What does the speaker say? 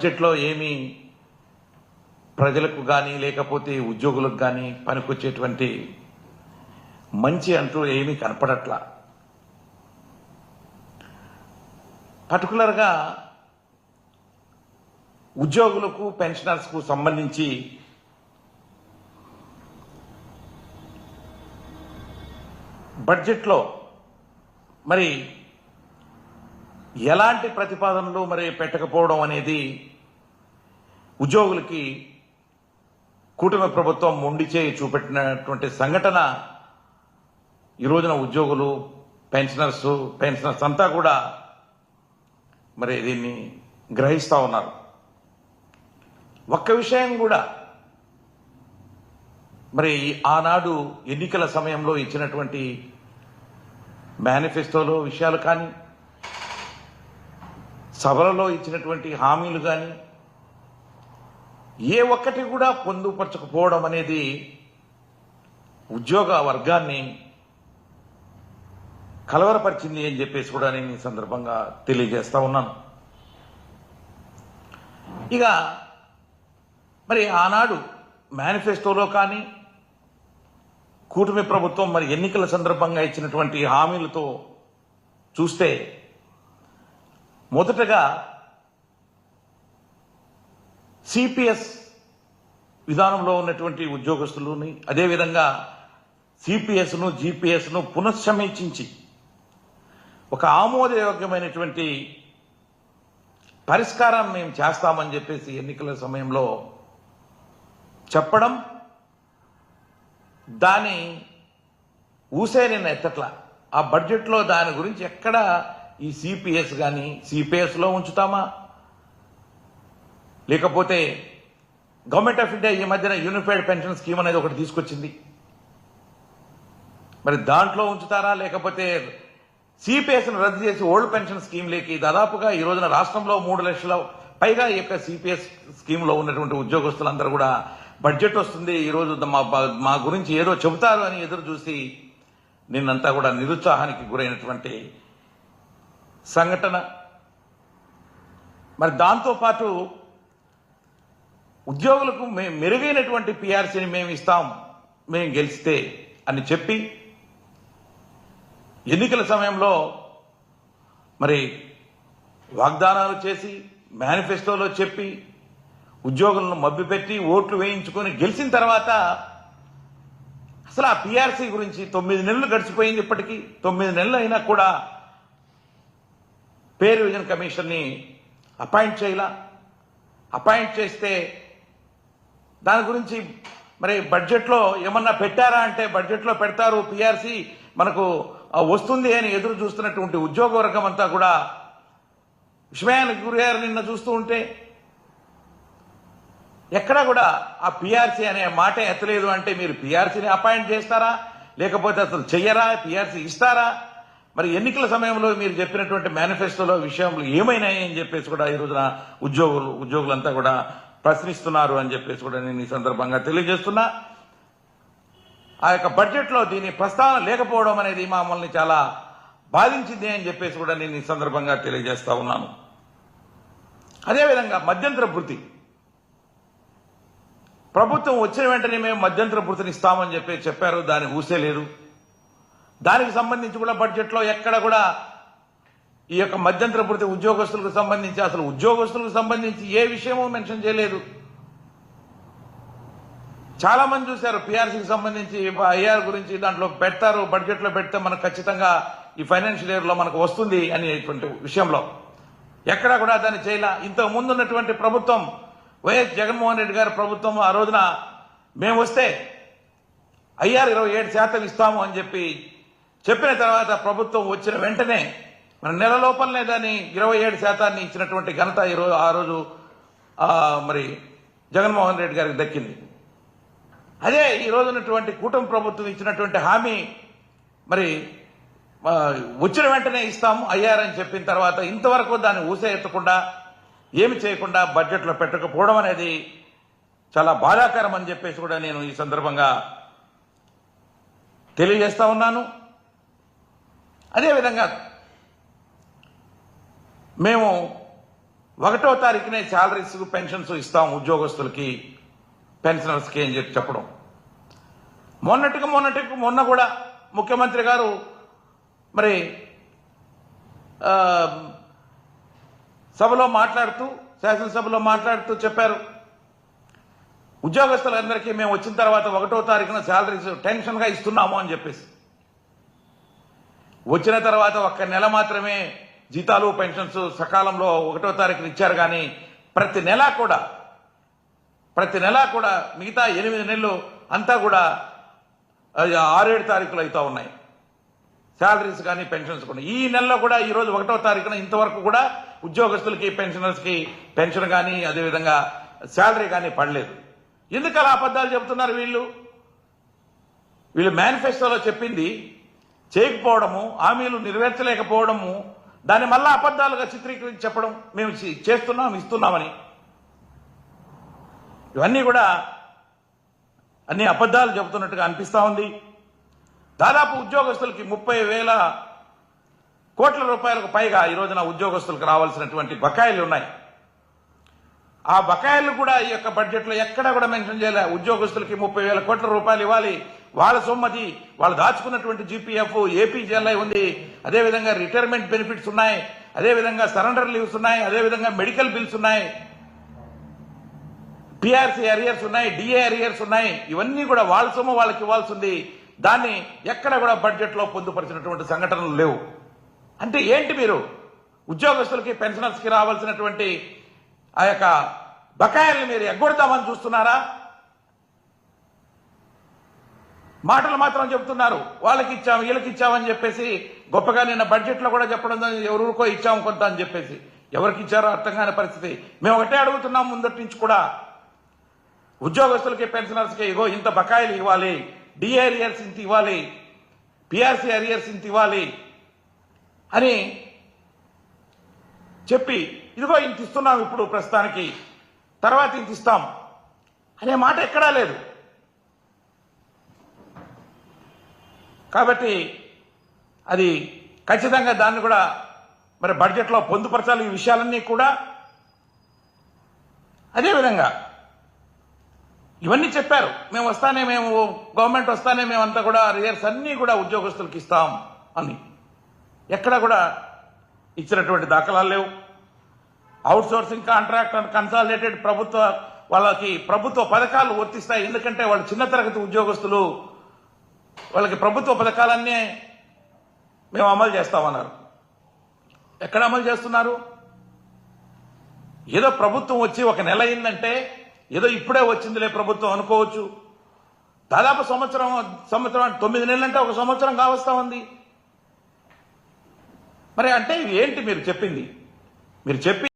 బడ్జెట్లో ఏమీ ప్రజలకు కానీ లేకపోతే ఉద్యోగులకు కానీ పనికొచ్చేటువంటి మంచి అంటూ ఏమీ కనపడట్లా. పర్టికులర్గా ఉద్యోగులకు పెన్షనర్స్కు సంబంధించి బడ్జెట్లో మరి ఎలాంటి ప్రతిపాదనలు మరి పెట్టకపోవడం అనేది ఉద్యోగులకి కూటమి ప్రభుత్వం మొండి చేయి చూపెట్టినటువంటి సంఘటన ఈ రోజున ఉద్యోగులు పెన్షనర్స్ అంతా కూడా మరి దీన్ని గ్రహిస్తూ ఉన్నారు. ఒక్క విషయం కూడా మరి ఆనాడు ఎన్నికల సమయంలో ఇచ్చినటువంటి మేనిఫెస్టోలో విషయాలు కానీ సభలలో ఇచ్చినటువంటి హామీలు కానీ ఏ ఒక్కటి కూడా పొందుపరచకపోవడం అనేది ఉద్యోగ వర్గాన్ని కలవరపరిచింది అని చెప్పేసి కూడా నేను ఈ సందర్భంగా తెలియజేస్తా ఉన్నాను. ఇక మరి ఆనాడు మేనిఫెస్టోలో కానీ కూటమి ప్రభుత్వం మరి ఎన్నికల సందర్భంగా ఇచ్చినటువంటి హామీలతో చూస్తే మొదటగా సిపిఎస్ విధానంలో ఉన్నటువంటి ఉద్యోగస్తులని అదేవిధంగా సిపిఎస్ను జిపిఎస్ను పునఃసమీక్షించి ఒక ఆమోదయోగ్యమైనటువంటి పరిష్కారాన్ని మేము చేస్తామని చెప్పేసి ఎన్నికల సమయంలో చెప్పడం, దాని ఊసే నిన్న ఎత్తట్లా. ఆ బడ్జెట్లో దాని గురించి ఎక్కడ ఈ సిపిఎస్ కానీ సిపిఎస్లో ఉంచుతామా, లేకపోతే గవర్నమెంట్ ఆఫ్ ఇండియా ఈ మధ్యన యూనిఫైడ్ పెన్షన్ స్కీమ్ అనేది ఒకటి తీసుకొచ్చింది, మరి దాంట్లో ఉంచుతారా, లేకపోతే సిపిఎస్ను రద్దు చేసి ఓల్డ్ పెన్షన్ స్కీమ్లోకి దాదాపుగా ఈ రోజున రాష్ట్రంలో 3 లక్షల పైగా ఈ యొక్క సిపిఎస్ స్కీమ్లో ఉన్నటువంటి ఉద్యోగస్తులందరూ కూడా బడ్జెట్ వస్తుంది, ఈరోజు మా గురించి ఏదో చెబుతారు అని ఎదురు చూసి నిన్నంతా కూడా నిరుత్సాహానికి గురైనటువంటి సంఘటన. మరి దాంతోపాటు ఉద్యోగులకు మెరుగైనటువంటి పిఆర్సీని మేము ఇస్తాం మేము గెలిస్తే అని చెప్పి ఎన్నికల సమయంలో మరి వాగ్దానాలు చేసి మేనిఫెస్టోలో చెప్పి ఉద్యోగులను మభ్యపెట్టి ఓట్లు వేయించుకొని గెలిచిన తర్వాత అసలు ఆ పిఆర్సీ గురించి 9 నెలలు గడిచిపోయింది. ఇప్పటికీ 9 నెలలు అయినా కూడా పే రివిజన్ కమిషన్ని అపాయింట్ చేయాల. అపాయింట్ చేస్తే దాని గురించి మరి బడ్జెట్లో ఏమన్నా పెట్టారా అంటే బడ్జెట్లో పెడతారు, పిఆర్సీ మనకు వస్తుంది అని ఎదురు చూస్తున్నటువంటి ఉద్యోగ వర్గం అంతా కూడా విస్మయానికి గురయ్యారు. నిన్న చూస్తూ ఉంటే ఎక్కడా కూడా ఆ పిఆర్సీ అనే మాట ఎత్తలేదు. అంటే మీరు పిఆర్సీని అపాయింట్ చేస్తారా, లేకపోతే అసలు చెయ్యరా, పిఆర్సీ ఇస్తారా? మరి ఎన్నికల సమయంలో మీరు చెప్పినటువంటి మేనిఫెస్టోలో విషయంలో ఏమైనాయి అని చెప్పేసి కూడా ఈ రోజున ఉద్యోగులంతా కూడా ప్రశ్నిస్తున్నారు అని చెప్పేసి కూడా నేను ఈ సందర్భంగా తెలియజేస్తున్నా. ఆ యొక్క బడ్జెట్లో దీని ప్రస్తావన లేకపోవడం అనేది మమ్మల్ని చాలా బాధించింది అని చెప్పేసి కూడా నేను ఈ సందర్భంగా తెలియజేస్తా ఉన్నాను. అదేవిధంగా మధ్యంతర భృతి, ప్రభుత్వం వచ్చిన వెంటనే మేము మధ్యంతర భృతిని ఇస్తామని చెప్పారు, దాని ఊసే లేదు. దానికి సంబంధించి కూడా బడ్జెట్లో ఎక్కడ కూడా ఈ యొక్క మధ్యంతర భృతి ఉద్యోగస్తులకు సంబంధించి అసలు ఉద్యోగస్తులకు సంబంధించి ఏ విషయమూ మెన్షన్ చేయలేదు. చాలా మంది చూశారు పిఆర్సీకి సంబంధించి ఐఆర్ గురించి దాంట్లో పెడతారు, బడ్జెట్లో పెడితే మనకు ఖచ్చితంగా ఈ ఫైనాన్షియల్ ఇయర్లో మనకు వస్తుంది అనేటువంటి విషయంలో ఎక్కడా కూడా దాన్ని చేయలే. ఇంతకు ముందు ఉన్నటువంటి ప్రభుత్వం వైఎస్ జగన్మోహన్ రెడ్డి గారి ప్రభుత్వం ఆ రోజున మేము వస్తే ఐఆర్ 27% ఇస్తాము అని చెప్పిన తర్వాత ప్రభుత్వం వచ్చిన వెంటనే మన నెల లోపలనే దాన్ని 27% ఇచ్చినటువంటి ఘనత ఆ రోజు మరి జగన్మోహన్ రెడ్డి గారికి దక్కింది. అదే ఈ రోజు ఉన్నటువంటి కూటమి ప్రభుత్వం ఇచ్చినటువంటి హామీ మరి వచ్చిన వెంటనే ఇస్తాము ఐఆర్ అని చెప్పిన తర్వాత ఇంతవరకు దాన్ని ఊసే ఎత్తకుండా ఏమి చేయకుండా బడ్జెట్లో పెట్టకపోవడం అనేది చాలా బాధాకరం అని చెప్పేసి కూడా నేను ఈ సందర్భంగా తెలియజేస్తా ఉన్నాను. అదేవిధంగా మేము 1వ తారీఖునే శాలరీస్ పెన్షన్స్ ఇస్తాం ఉద్యోగస్తులకి పెన్షనర్స్కి అని చెప్పడం. మొన్న కూడా ముఖ్యమంత్రి గారు మరి శాసనసభలో మాట్లాడుతూ చెప్పారు, ఉద్యోగస్తులందరికీ మేము వచ్చిన తర్వాత 1వ తారీఖున శాలరీస్ టెన్షన్గా ఇస్తున్నాము అని చెప్పేసి. వచ్చిన తర్వాత 1 నెల మాత్రమే జీతాలు పెన్షన్స్ సకాలంలో 1వ తారీఖున ఇచ్చారు. కానీ ప్రతి నెల కూడా మిగతా 8 నెలలు అంతా కూడా 6-7 తారీఖులు అవుతా ఉన్నాయి శాలరీస్ కానీ పెన్షన్స్ కూడా. ఈ నెలలో కూడా ఈరోజు 1వ తారీఖున ఇంతవరకు కూడా ఉద్యోగస్తులకి పెన్షనర్స్కి పెన్షన్ కానీ అదేవిధంగా శాలరీ కానీ పడలేదు. ఎందుకు అలా అబద్ధాలు చెబుతున్నారు వీళ్ళు మేనిఫెస్టోలో చెప్పింది చేయకపోవడము, హామీలు నెరవేర్చలేకపోవడము, దాన్ని మళ్ళా అబద్ధాలుగా చిత్రీకరించి చెప్పడం మేము ఇస్తున్నామని. ఇవన్నీ కూడా అన్ని అబద్ధాలు చెబుతున్నట్టుగా అనిపిస్తా ఉంది. దాదాపు ఉద్యోగస్తులకి 30,000 కోట్ల రూపాయలకు పైగా ఈ రోజున ఉద్యోగస్తులకు రావాల్సినటువంటి బకాయిలు ఉన్నాయి. ఆ బకాయిలు కూడా ఈ యొక్క బడ్జెట్లో ఎక్కడా కూడా మెన్షన్ చేయలే. ఉద్యోగస్తులకి 30,000 కోట్ల రూపాయలు ఇవ్వాలి, వాళ్ళ సొమ్మది, వాళ్ళు దాచుకున్నటువంటి జీపీఎఫ్, ఏపీజీఎల్ఐ ఉంది, అదేవిధంగా రిటైర్మెంట్ బెనిఫిట్స్ ఉన్నాయి, అదేవిధంగా సరెండర్ లీవ్స్ ఉన్నాయి, అదేవిధంగా మెడికల్ బిల్స్ ఉన్నాయి, పిఆర్సీ అరియర్స్ ఉన్నాయి, డిఏ అరియర్స్ ఉన్నాయి. ఇవన్నీ కూడా వాళ్ళ సొమ్ము వాళ్ళకి ఇవ్వాల్సింది. దాన్ని ఎక్కడ కూడా బడ్జెట్లో పొందుపరిచినటువంటి సంఘటనలు లేవు. అంటే ఏంటి మీరు ఉద్యోగస్తులకి పెన్షనర్స్కి రావాల్సినటువంటి ఆ యొక్క బకాయిల్ని మీరు ఎగ్గొడతామని చూస్తున్నారా? మాటలు మాత్రం చెబుతున్నారు, వాళ్ళకి ఇచ్చాం వీళ్ళకి ఇచ్చామని చెప్పేసి గొప్పగా నిన్న బడ్జెట్లో కూడా చెప్పడం, ఎవరికో ఇచ్చాము కొంత అని చెప్పేసి. ఎవరికి ఇచ్చారో అర్థం కాని పరిస్థితి. మేము ఒకటే అడుగుతున్నాం ముందటి నుంచి కూడా, ఉద్యోగస్తులకి పెన్షనర్స్కి ఇగో ఇంత బకాయిలు ఇవ్వాలి, డిఏ అరియర్స్ ఇంత ఇవ్వాలి, పిఆర్సీ అరియర్స్ ఇంత ఇవ్వాలి అని చెప్పి ఇదిగో ఇంత ఇస్తున్నాం ఇప్పుడు ప్రస్తుతానికి, తర్వాత ఇంత ఇస్తాం అనే మాట ఎక్కడా లేదు. కాబట్టి అది ఖచ్చితంగా దాన్ని కూడా మరి బడ్జెట్లో పొందుపరచాలి. ఈ విషయాలన్నీ కూడా అదేవిధంగా ఇవన్నీ చెప్పారు. మేము గవర్నమెంట్ వస్తానే మేమంతా కూడా రియర్స్ అన్నీ కూడా ఉద్యోగస్తులకు ఇస్తాం అని ఎక్కడ కూడా ఇచ్చినటువంటి దాఖలాలు లేవు. Out sourcing contract and consolidated వాళ్ళకి ప్రభుత్వ పథకాలు వర్తిస్తాయి. ఎందుకంటే వాళ్ళు చిన్న తరగతి ఉద్యోగస్తులు, వాళ్ళకి ప్రభుత్వ పథకాలన్నీ మేము అమలు చేస్తామన్నారు. ఎక్కడ అమలు చేస్తున్నారు? ఏదో ప్రభుత్వం వచ్చి 1 నెల అయిందంటే ఏదో ఇప్పుడే వచ్చిందిలే ప్రభుత్వం అనుకోవచ్చు. దాదాపు సంవత్సరం 9 నెలలంటే 1 సంవత్సరం కావస్తా ఉంది. మరి అంటే ఏంటి మీరు చెప్పింది? మీరు చెప్పి